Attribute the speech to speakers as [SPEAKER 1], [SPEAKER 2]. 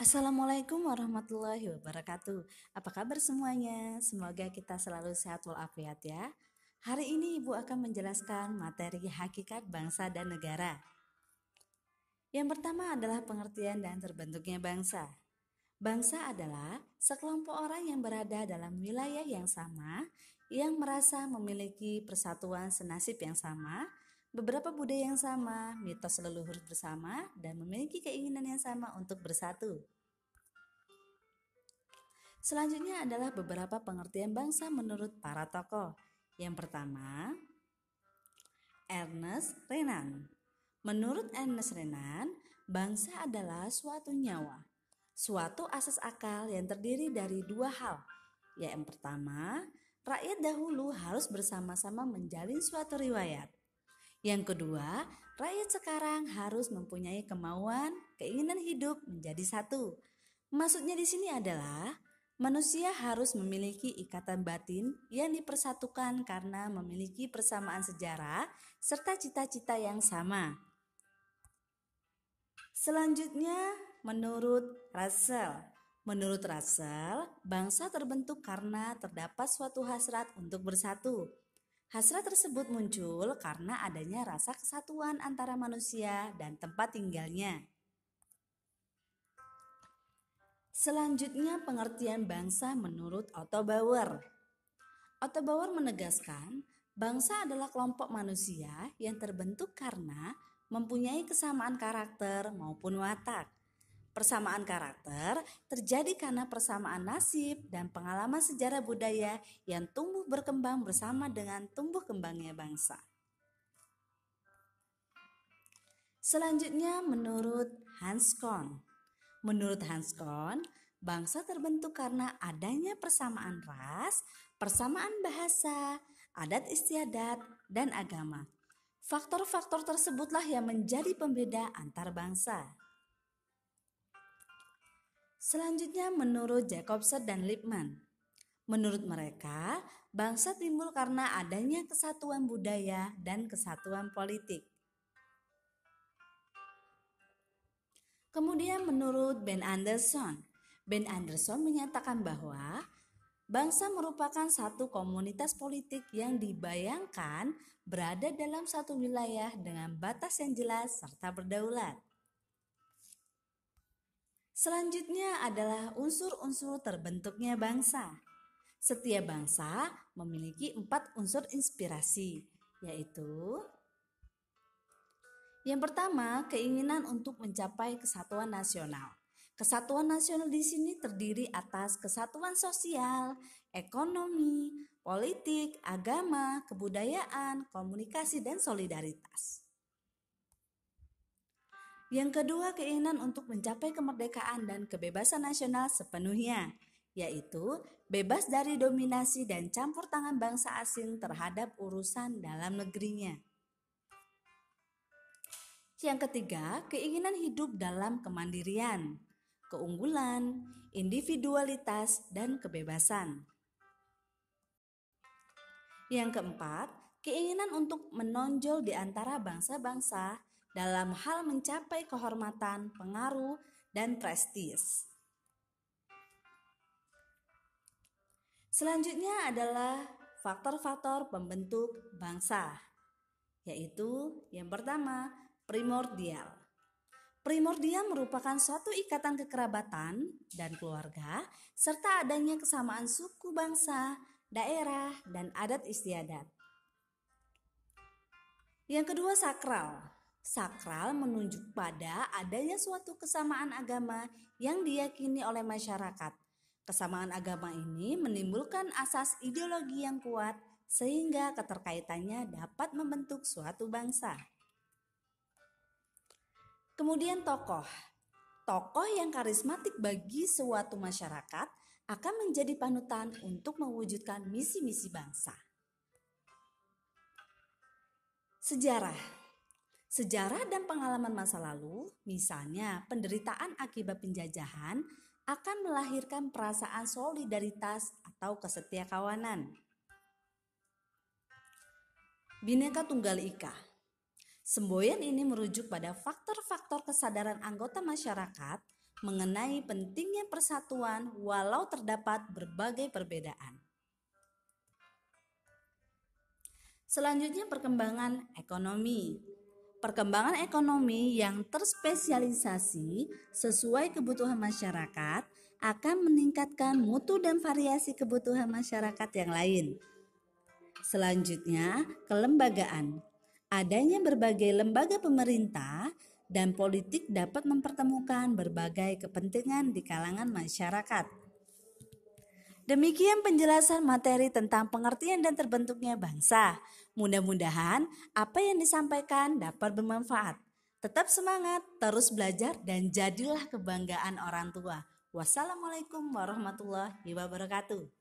[SPEAKER 1] Assalamualaikum warahmatullahi wabarakatuh. Apa kabar semuanya? Semoga kita selalu sehat walafiat ya. Hari ini Ibu akan menjelaskan materi hakikat bangsa dan negara. Yang pertama adalah pengertian dan terbentuknya bangsa. Bangsa adalah sekelompok orang yang berada dalam wilayah yang sama, yang merasa memiliki persatuan senasib yang sama, beberapa budaya yang sama, mitos leluhur bersama, dan memiliki keinginan yang sama untuk bersatu. Selanjutnya adalah beberapa pengertian bangsa menurut para tokoh. Yang pertama, Ernest Renan. Menurut Ernest Renan, bangsa adalah suatu nyawa, suatu asas akal yang terdiri dari dua hal. Yang pertama, rakyat dahulu harus bersama-sama menjalin suatu riwayat. Yang kedua, rakyat sekarang harus mempunyai kemauan, keinginan hidup menjadi satu. Maksudnya di sini adalah manusia harus memiliki ikatan batin yang dipersatukan karena memiliki persamaan sejarah serta cita-cita yang sama. Selanjutnya, menurut Russell. Menurut Russell, bangsa terbentuk karena terdapat suatu hasrat untuk bersatu. Hasrat tersebut muncul karena adanya rasa kesatuan antara manusia dan tempat tinggalnya. Selanjutnya pengertian bangsa menurut Otto Bauer. Otto Bauer menegaskan, bangsa adalah kelompok manusia yang terbentuk karena mempunyai kesamaan karakter maupun watak. Persamaan karakter terjadi karena persamaan nasib dan pengalaman sejarah budaya yang tumbuh berkembang bersama dengan tumbuh kembangnya bangsa. Selanjutnya menurut Hans Kohn. Menurut Hans Kohn, bangsa terbentuk karena adanya persamaan ras, persamaan bahasa, adat istiadat, dan agama. Faktor-faktor tersebutlah yang menjadi pembeda antar bangsa. Selanjutnya menurut Jacobsen dan Lippmann. Menurut mereka, bangsa timbul karena adanya kesatuan budaya dan kesatuan politik. Kemudian menurut Ben Anderson menyatakan bahwa bangsa merupakan satu komunitas politik yang dibayangkan berada dalam satu wilayah dengan batas yang jelas serta berdaulat. Selanjutnya adalah unsur-unsur terbentuknya bangsa. Setiap bangsa memiliki 4 unsur inspirasi, yaitu yang pertama, keinginan untuk mencapai kesatuan nasional. Kesatuan nasional di sini terdiri atas kesatuan sosial, ekonomi, politik, agama, kebudayaan, komunikasi, dan solidaritas. Yang kedua, keinginan untuk mencapai kemerdekaan dan kebebasan nasional sepenuhnya, yaitu bebas dari dominasi dan campur tangan bangsa asing terhadap urusan dalam negerinya. Yang ketiga, keinginan hidup dalam kemandirian, keunggulan, individualitas, dan kebebasan. Yang keempat, keinginan untuk menonjol di antara bangsa-bangsa dalam hal mencapai kehormatan, pengaruh, dan prestis. Selanjutnya adalah faktor-faktor pembentuk bangsa, yaitu yang pertama, primordial. Primordial merupakan suatu ikatan kekerabatan dan keluarga, serta adanya kesamaan suku bangsa, daerah, dan adat istiadat. Yang kedua, sakral. Sakral menunjuk pada adanya suatu kesamaan agama yang diyakini oleh masyarakat. Kesamaan agama ini menimbulkan asas ideologi yang kuat sehingga keterkaitannya dapat membentuk suatu bangsa. Kemudian tokoh. Tokoh yang karismatik bagi suatu masyarakat akan menjadi panutan untuk mewujudkan misi-misi bangsa. Sejarah. Sejarah dan pengalaman masa lalu, misalnya penderitaan akibat penjajahan, akan melahirkan perasaan solidaritas atau kesetiakawanan. Bhinneka Tunggal Ika. Semboyan ini merujuk pada faktor-faktor kesadaran anggota masyarakat mengenai pentingnya persatuan walau terdapat berbagai perbedaan. Selanjutnya perkembangan ekonomi. Perkembangan ekonomi yang terspesialisasi sesuai kebutuhan masyarakat akan meningkatkan mutu dan variasi kebutuhan masyarakat yang lain. Selanjutnya, kelembagaan. Adanya berbagai lembaga pemerintah dan politik dapat mempertemukan berbagai kepentingan di kalangan masyarakat. Demikian penjelasan materi tentang pengertian dan terbentuknya bangsa. Mudah-mudahan apa yang disampaikan dapat bermanfaat. Tetap semangat, terus belajar, dan jadilah kebanggaan orang tua. Wassalamualaikum warahmatullahi wabarakatuh.